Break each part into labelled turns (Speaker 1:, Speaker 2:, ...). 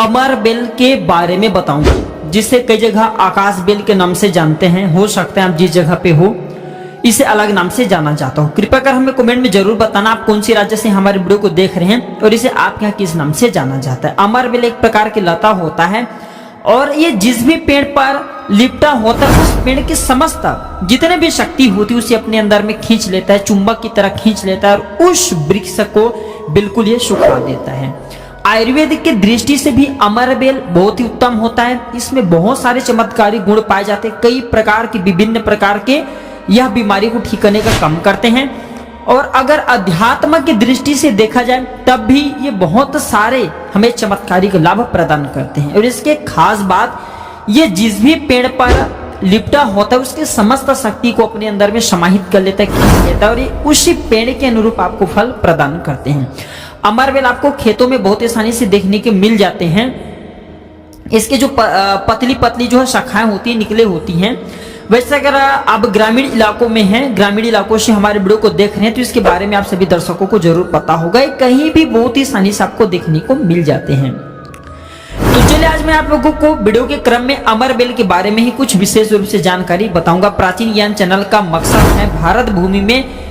Speaker 1: अमर bell के बारे में बताऊंगा, जिसे कई जगह आकाश बेल के नाम से जानते हैं। हो सकता है आप जिस जगह पे हो इसे अलग नाम से जाना जाता हो। कृपया कर हमें कमेंट में जरूर बताना आप कौन सी राज्य से हमारे वीडियो को देख रहे हैं और इसे आप यहाँ किस नाम से जाना जाता है। अमर बेल एक प्रकार की लता होता है और ये जिस भी पेड़ पर लिपटा होता है उस पेड़ के समस्त जितने भी शक्ति होती है उसे अपने अंदर में खींच लेता है, चुंबक की तरह खींच लेता है और उस वृक्ष को बिल्कुल ये सुखा देता है। आयुर्वेद की दृष्टि से भी अमर बेल बहुत ही उत्तम होता है। इसमें बहुत सारे चमत्कारी गुण पाए जाते हैं। कई प्रकार के विभिन्न प्रकार के यह बीमारी को ठीक करने का काम करते हैं। और अगर अध्यात्म की दृष्टि से देखा जाए तब भी ये बहुत सारे हमें चमत्कारिक लाभ प्रदान करते हैं। और इसके खास बात ये जिस भी पेड़ पर लिपटा होता है उसके समस्त शक्ति को अपने अंदर में समाहित कर लेता है, खींच लेता है और ये उसी पेड़ के अनुरूप आपको फल प्रदान करते हैं। अमर बेल आपको खेतों में बहुत आसानी से देखने के मिल जाते हैं। इसके जो पतली पतली जो है शाखाएं होती है निकले होती हैं। वैसे अगर आप ग्रामीण इलाकों में हैं, ग्रामीण इलाकों से हमारे वीडियो को देख रहे हैं तो इसके बारे में आप सभी दर्शकों को जरूर पता होगा, कहीं भी बहुत ही आसानी से आपको देखने को मिल जाते हैं। तो चलिए आज मैं आप लोगों को वीडियो के क्रम में अमर बेल के बारे में ही कुछ विशेष रूप से जानकारी बताऊंगा। प्राचीन ज्ञान चैनल का मकसद है भारत भूमि में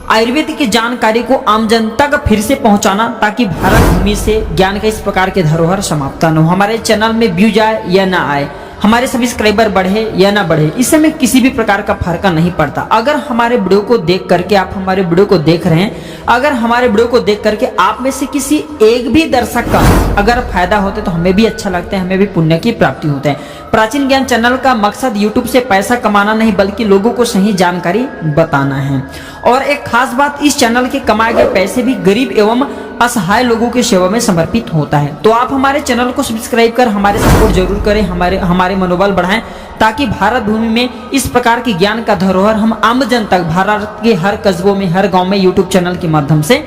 Speaker 1: आयुर्वेद की जानकारी को आम जन तक फिर से पहुंचाना, ताकि भारत भूमि से ज्ञान का इस प्रकार के धरोहर समाप्त न हो। हमारे चैनल में व्यू जाए या ना आए, हमारे सब्सक्राइबर बढ़े या ना बढ़े, इससे में किसी भी प्रकार का फर्क नहीं पड़ता। अगर हमारे वीडियो को देख करके आप हमारे वीडियो को देख रहे हैं, अगर हमारे वीडियो को देख करके आप में से किसी एक भी दर्शक का अगर फायदा होता है तो हमें भी अच्छा लगता है, हमें भी पुण्य की प्राप्ति होता है। प्राचीन ज्ञान चैनल का मकसद यूट्यूब से पैसा कमाना नहीं बल्कि लोगों को सही जानकारी बताना है। और एक खास बात, इस चैनल के कमाए गए पैसे भी गरीब एवं असहाय लोगों की सेवा में समर्पित होता है। तो आप हमारे चैनल को सब्सक्राइब कर हमारे सपोर्ट जरूर करें, हमारे मनोबल बढ़ाएं, ताकि भारत भूमि में इस प्रकार की ज्ञान का धरोहर हम आम जन तक भारत के हर कस्बों में, हर गांव में यूट्यूब चैनल के माध्यम से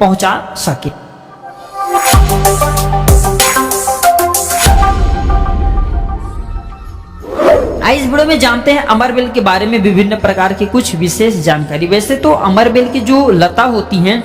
Speaker 1: पहुंचा सके। इस वीडियो में जानते हैं अमर बेल के बारे में विभिन्न प्रकार की कुछ विशेष जानकारी। वैसे तो अमर बेल की जो लता होती हैं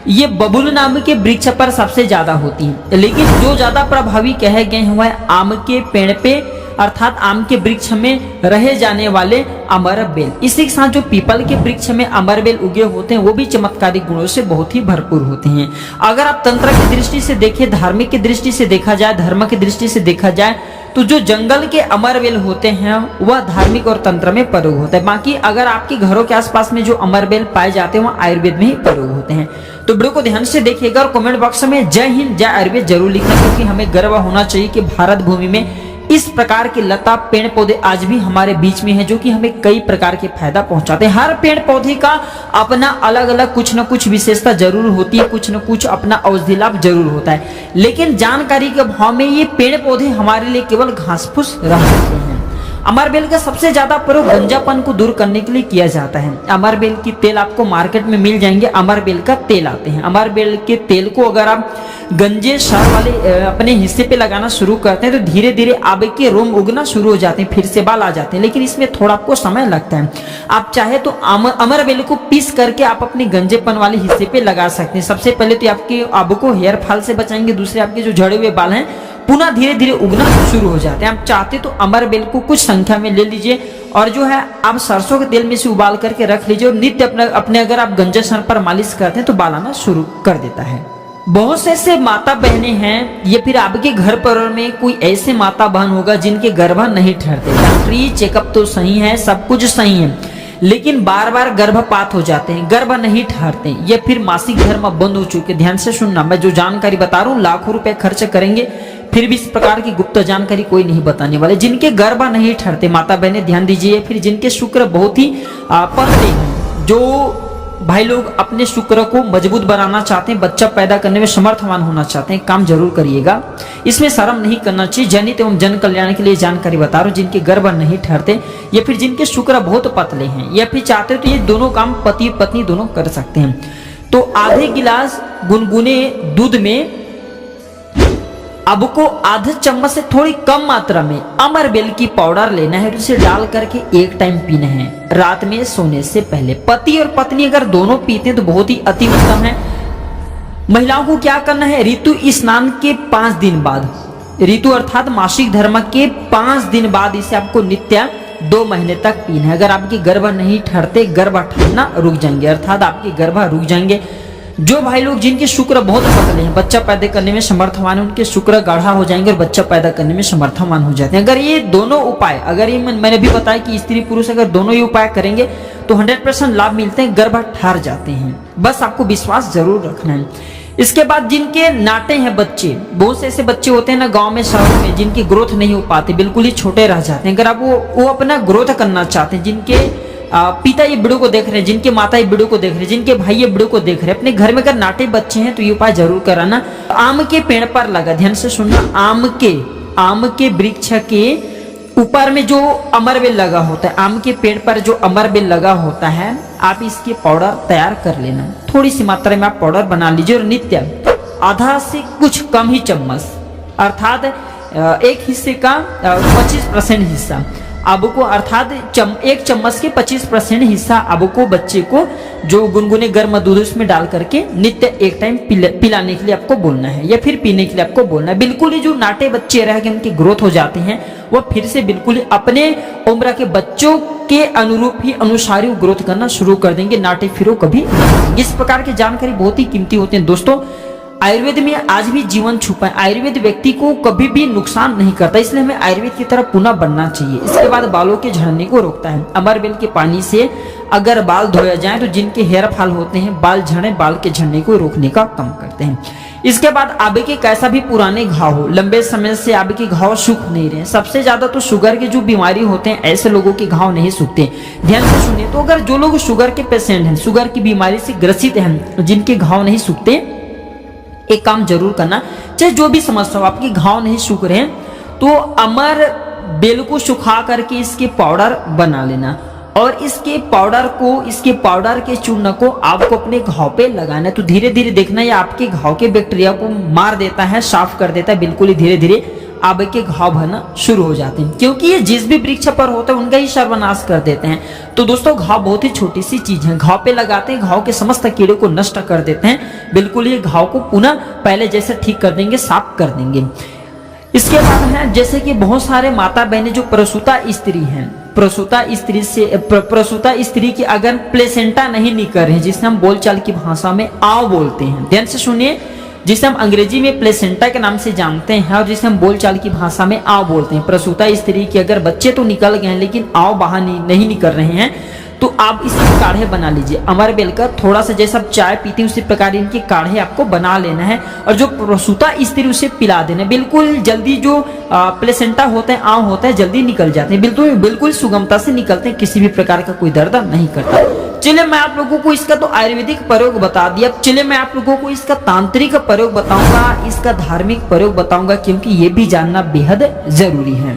Speaker 1: ये बबूल नाम के वृक्ष पर सबसे ज्यादा होती है, लेकिन जो ज्यादा प्रभावी कहे गए हैं वह आम के पेड़ पे अर्थात आम के वृक्ष में रहे जाने वाले अमर बेल। इसी के साथ जो पीपल के वृक्ष में अमर बेल उगे होते हैं वो भी चमत्कारिक गुणों से बहुत ही भरपूर होते हैं। अगर आप तंत्र की दृष्टि से देखें, धार्मिक की दृष्टि से देखा जाए, धर्म की दृष्टि से देखा जाए तो जो जंगल के अमर बेल होते हैं वह धार्मिक और तंत्र में प्रयोग होता है। बाकी अगर आपके घरों के आसपास में जो अमर बेल पाए जाते हैं वह आयुर्वेद में ही प्रयोग होते हैं। तो वीडियो को ध्यान से देखिएगा और कमेंट बॉक्स में जय हिंद जय आयुर्वेद जरूर लिखना, क्योंकि हमें गर्व होना चाहिए कि भारत भूमि में इस प्रकार के लता पेड़ पौधे आज भी हमारे बीच में है जो कि हमें कई प्रकार के फायदा पहुंचाते हैं। हर पेड़ पौधे का अपना अलग अलग कुछ न कुछ विशेषता जरूर होती है, कुछ न कुछ अपना औषधि लाभ जरूर होता है, लेकिन जानकारी के अभाव में ये पेड़ पौधे हमारे लिए केवल घास फूस रह जाते हैं। अमर बेल का सबसे ज्यादा प्रयोग गंजापन को दूर करने के लिए किया जाता है। अमर बेल की तेल आपको मार्केट में मिल जाएंगे, अमर बेल का तेल आते हैं। अमर बेल के तेल को अगर आप गंजे सर वाले अपने हिस्से पे लगाना शुरू करते हैं तो धीरे धीरे आपके रोम उगना शुरू हो जाते हैं, फिर से बाल आ जाते हैं, लेकिन इसमें थोड़ा आपको समय लगता है। आप चाहे तो अमर बेल को पीस करके आप अपने गंजेपन वाले हिस्से पे लगा सकते हैं। सबसे पहले तो आपको हेयर फॉल से बचाएंगे, दूसरे आपके जो झड़े हुए बाल हैं पुनः धीरे धीरे उगना शुरू हो जाते हैं। आप चाहते तो अमर बेल को कुछ संख्या में ले लीजिए और जो है आप सरसों के तेल में से उबाल करके रख लीजिए और नित्य अपने अगर आप गंजे सर पर मालिश करते हैं तो बाल आना शुरू कर देता है। बहुत से ऐसे माता बहनें हैं या फिर आपके घर परिवार में कोई ऐसे माता बहन होगा जिनके गर्भ नहीं ठहरते। डॉक्टरी चेकअप तो सही है, सब कुछ सही है, लेकिन बार बार गर्भपात हो जाते हैं, गर्भ नहीं ठहरते या फिर मासिक धर्म बंद हो चुके। ध्यान से सुनना, मैं जो जानकारी बता रहा हूँ लाखों रुपए खर्च करेंगे फिर भी इस प्रकार की गुप्त जानकारी कोई नहीं बताने वाले। जिनके गर्भ नहीं ठहरते माता बहनें ध्यान दीजिए, फिर जिनके शुक्र बहुत ही पतले हैं, जो भाई लोग अपने शुक्र को मजबूत बनाना चाहते हैं, बच्चा पैदा करने में समर्थवान होना चाहते हैं, काम जरूर करिएगा, इसमें शर्म नहीं करना चाहिए। जनित एवं जन कल्याण के लिए जानकारी बता रहा हूँ। जिनके गर्भ नहीं ठहरते या फिर जिनके शुक्र बहुत पतले हैं या फिर चाहते तो ये दोनों काम पति पत्नी दोनों कर सकते हैं। तो आधे गिलास गुनगुने दूध में आपको आधे चम्मच से थोड़ी कम मात्रा में अमर बेल की पाउडर लेना है और उसे डाल करके एक टाइम पीना है रात में सोने से पहले। पति और पत्नी अगर दोनों पीते हैं तो बहुत ही अति उत्तम है। महिलाओं को क्या करना है, ऋतु स्नान के 5 दिन बाद ऋतु अर्थात मासिक धर्म के 5 दिन बाद इसे आपको नित्य 2 महीने तक पीना है। अगर आपके गर्भ नहीं ठहरते, गर्भ ठहरना रुक जाएंगे, अर्थात आपके गर्भ रुक जाएंगे। जो भाई लोग जिनके शुक्र बहुत पतले हैं, बच्चा पैदा करने में समर्थवान है, उनके शुक्र गाढ़ा हो जाएंगे और बच्चा पैदा करने में समर्थवान हो जाते हैं। अगर ये दोनों उपाय, अगर ये मैंने भी बताया कि स्त्री पुरुष अगर दोनों ही उपाय करेंगे तो 100% लाभ मिलते हैं, गर्भ ठहर जाते हैं। बस आपको विश्वास जरूर रखना है। इसके बाद जिनके नाटे हैं बच्चे, बहुत से ऐसे बच्चे होते हैं ना गांव में, शहरों में, जिनकी ग्रोथ नहीं हो पाती, बिल्कुल ही छोटे रह जाते हैं। अगर आप वो अपना ग्रोथ करना चाहते हैं, जिनके पिता ये वीडियो को देख रहे हैं, जिनके माता ये वीडियो को देख रहे हैं, जिनके भाई ये वीडियो को देख रहे हैं, अपने घर में अगर नाटे बच्चे हैं तो ये उपाय जरूर कराना। आम के पेड़ पर लगा, ध्यान से सुनना, आम के वृक्ष के ऊपर में जो अमरबेल लगा होता है, आम के पेड़ पर जो अमरबेल लगा होता है, आप इसके पाउडर तैयार कर लेना। थोड़ी सी मात्रा में आप पाउडर बना लीजिए और नित्य आधा से कुछ कम ही चम्मच, अर्थात एक हिस्से का 25% हिस्सा आपको, अर्थात एक चम्मच के 25% हिस्सा आपको बच्चे को जो गुनगुने गर्म दूध उसमें डाल करके नित्य एक टाइम पिलाने के लिए आपको बोलना है या फिर पीने के लिए आपको बोलना है। बिल्कुल ही जो नाटे बच्चे रह गए उनकी ग्रोथ हो जाते हैं, वो फिर से बिल्कुल ही अपने उम्र के बच्चों के अनुरूप ही अनुसार ही ग्रोथ करना शुरू कर देंगे, नाटे फिर कभी। इस प्रकार की जानकारी बहुत ही कीमती होती है दोस्तों। आयुर्वेद में आज भी जीवन छुपा है। आयुर्वेद व्यक्ति को कभी भी नुकसान नहीं करता, इसलिए हमें आयुर्वेद की तरफ पुनः बनना चाहिए। इसके बाद बालों के झड़ने को रोकता है। अमरबेल के पानी से अगर बाल धोया जाए तो जिनके हेयर फॉल होते हैं, बाल झड़े, बाल के झड़ने को रोकने का काम करते हैं। इसके बाद आपके कैसा भी पुराने घाव हो, लंबे समय से आपके घाव सूख नहीं रहे, सबसे ज्यादा तो शुगर के जो बीमारी होते हैं ऐसे लोगों के घाव नहीं सूखते। ध्यान से सुनिए, तो अगर जो लोग शुगर के पेशेंट हैं, शुगर की बीमारी से ग्रसित हैं, जिनके घाव नहीं सूखते, एक काम जरूर करना, चाहे जो भी समस्या हो, आपके घाव नहीं सूख रहे हैं तो अमर बेल को सुखा करके इसके पाउडर बना लेना और इसके पाउडर के चूर्ण को आपको अपने घाव पे लगाना है। तो धीरे धीरे देखना ये आपके घाव के बैक्टीरिया को मार देता है, साफ कर देता है, बिल्कुल ही धीरे धीरे आपके घाव भरना शुरू हो जाते हैं, क्योंकि ये जिस भी वृक्ष पर होता है उनका ही सर्वनाश कर देते हैं। तो दोस्तों घाव बहुत ही छोटी सी चीज है, घाव पे लगाते हैं, घाव के समस्त कीड़े को नष्ट कर देते हैं, बिल्कुल ये घाव को पुनः पहले जैसे ठीक कर देंगे, साफ कर देंगे। इसके बाद है जैसे कि बहुत सारे माता बहनें जो प्रसूता स्त्री हैं, प्रसूता स्त्री की अगर प्लेसेंटा नहीं निकल रही, जिसे हम बोलचाल की भाषा में आव बोलते हैं, ध्यान से सुनिए, जिसे हम अंग्रेजी में प्लेसेंटा के नाम से जानते हैं और जिसे हम बोलचाल की भाषा में आव बोलते हैं। प्रसूता स्त्री के अगर बच्चे तो निकल गए हैं लेकिन आव बाहर नहीं निकल रहे हैं, तो आप इसके काढ़े बना लीजिए। अमरबेल का थोड़ा सा जैसा आप चाय पीते हैं उसी प्रकार इनके काढ़े आपको बना लेना है और जो प्रसूता स्त्री उसे पिला देना। बिल्कुल जल्दी जो प्लेसेंटा होता है, आव होता है, जल्दी निकल जाते हैं, बिल्कुल सुगमता से निकलते हैं, किसी भी प्रकार का कोई दर्द नहीं करता। चलिए मैं आप लोगों को इसका तो आयुर्वेदिक प्रयोग बता दिया, चलिए मैं आप लोगों को इसका तांत्रिक प्रयोग बताऊंगा, इसका धार्मिक प्रयोग बताऊंगा, क्योंकि ये भी जानना बेहद जरूरी है।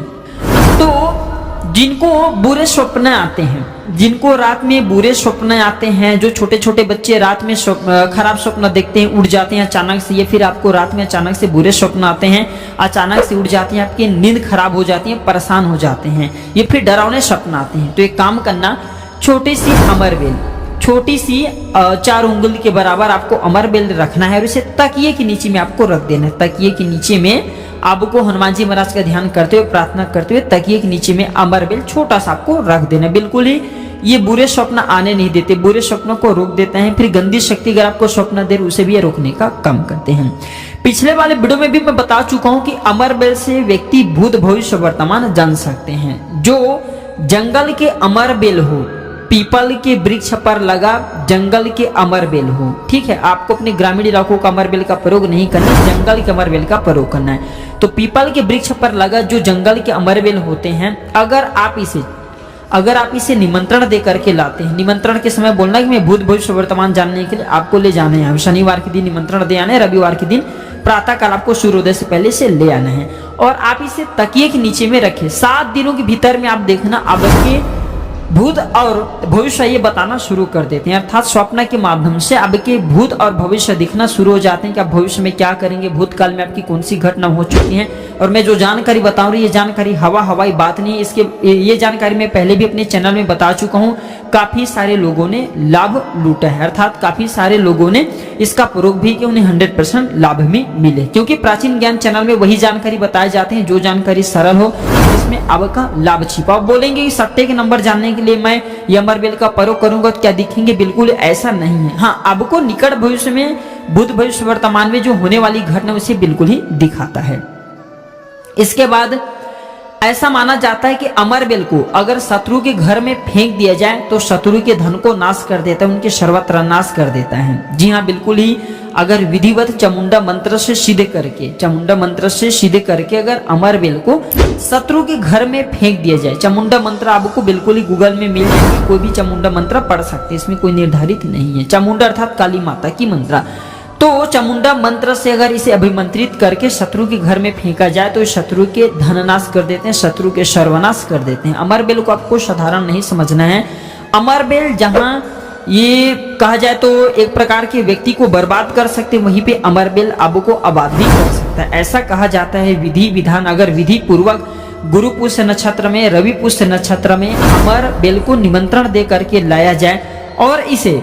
Speaker 1: तो जिनको बुरे स्वप्न आते हैं, जिनको रात में बुरे स्वप्न आते हैं, जो छोटे छोटे बच्चे रात में खराब स्वप्न देखते हैं, उठ जाते हैं अचानक से, या फिर आपको रात में अचानक से बुरे स्वप्न आते हैं, अचानक से उठ जाते हैं, आपकी नींद खराब हो जाती है, परेशान हो जाते हैं, ये फिर डरावने स्वप्न आते हैं, तो एक काम करना, छोटी सी अमरबेल, छोटी सी 4 उंगली के बराबर आपको अमरबेल रखना है और इसे तकिए के नीचे में आपको रख देना है। तकिए के नीचे में आपको हनुमान जी महाराज का ध्यान करते हुए, प्रार्थना करते हुए तकिए के नीचे में अमरबेल छोटा सा आपको रख देना। बिल्कुल ही ये बुरे स्वप्न आने नहीं देते, बुरे स्वप्नों को रोक देते हैं। फिर गंदी शक्ति अगर आपको स्वप्न दे उसे भी रोकने का काम करते हैं। पिछले वाले वीडियो में भी मैं बता चुका हूँ कि अमरबेल से व्यक्ति भूत भविष्य वर्तमान जान सकते हैं। जो जंगल के अमरबेल हो, पीपल के वृक्ष पर लगा जंगल के अमरबेल हो, ठीक है, आपको अपने ग्रामीण इलाकों का अमरबेल का प्रयोग नहीं करना है, जंगल के अमरबेल का प्रयोग करना है। तो पीपल के वृक्ष पर लगा जो जंगल के अमरबेल होते हैं, अगर आप इसे निमंत्रण दे करके लाते हैं, निमंत्रण के समय बोलना कि मैं भूत भविष्य वर्तमान जानने के लिए आपको ले जाना है, शनिवार के दिन निमंत्रण दे आना है, रविवार के दिन प्रातः काल आपको सूर्योदय से पहले से ले आना है और आप इसे तकिए के नीचे में रखें। 7 दिनों के भीतर में आप देखना आपके भूत और भविष्य ये बताना शुरू कर देते हैं, अर्थात स्वप्न के माध्यम से आपके भूत और भविष्य दिखना शुरू हो जाते हैं कि आप भविष्य में क्या करेंगे, भूतकाल में आपकी कौन सी घटना हो चुकी है। और मैं जो जानकारी बता रही, ये जानकारी हवाई बात नहीं, इसके ये जानकारी मैं पहले भी अपने चैनल में बता चुका हूँ। काफी सारे लोगों ने लाभ लूटा है, अर्थात काफी सारे लोगों ने इसका प्रयोग भी कि उन्हें 100% लाभ भी मिले, क्योंकि प्राचीन ज्ञान चैनल में वही जानकारी बताए जाते हैं जो जानकारी सरल हो, इसमें आपका लाभ छिपा। बोलेंगे कि सट्टे के नंबर जानने के लिए मैं ये अमरबेल का प्रयोग करूंगा तो क्या दिखेंगे, बिल्कुल ऐसा नहीं है। हाँ, आपको निकट भविष्य में, भूत भविष्य वर्तमान में जो होने वाली घटना उसे बिल्कुल ही दिखाता है। इसके बाद ऐसा माना जाता है कि अमरबेल को अगर शत्रु के घर में फेंक दिया जाए तो शत्रु के धन को नाश कर देता है, उनके सर्वत्र नाश कर देता है। जी हाँ, बिल्कुल ही अगर विधिवत चामुंडा मंत्र से सिद्ध करके, चामुंडा मंत्र से सिद्ध करके अगर अमरबेल को शत्रु के घर में फेंक दिया जाए, चामुंडा मंत्र आपको बिल्कुल ही गूगल में मिल जाएगी, कोई भी चामुंडा मंत्र पढ़ सकते हैं, इसमें कोई निर्धारित नहीं है। चामुंडा अर्थात काली माता की मंत्र, तो चामुंडा मंत्र से अगर इसे अभिमंत्रित करके शत्रु के घर में फेंका जाए तो शत्रु के धननाश कर देते हैं, शत्रु के सर्वनाश कर देते हैं। अमरबेल को आपको साधारण नहीं समझना है। अमरबेल जहां ये कहा जाए तो एक प्रकार के व्यक्ति को बर्बाद कर सकते, वहीं पे अमरबेल आपको आबाद भी कर सकता है। ऐसा कहा जाता है विधि विधान अगर विधि पूर्वक गुरु पुष्य नक्षत्र में, रवि पुष्य नक्षत्र में अमरबेल को निमंत्रण दे करके लाया जाए और इसे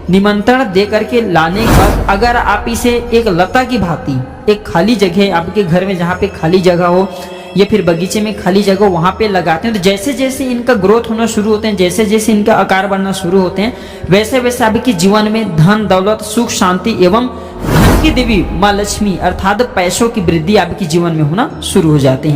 Speaker 1: निमंत्रण दे करके लाने के बाद अगर आप इसे एक लता की भांति, एक खाली जगह आपके घर में जहाँ पे खाली जगह हो या फिर बगीचे में खाली जगह वहां पे लगाते हैं, तो जैसे जैसे इनका ग्रोथ होना शुरू होते हैं, जैसे जैसे इनका आकार बढ़ना शुरू होते हैं, वैसे वैसे आपके जीवन में धन दौलत सुख शांति एवं धन की देवी माँ लक्ष्मी अर्थात पैसों की वृद्धि आपके जीवन में होना शुरू हो जाते हैं।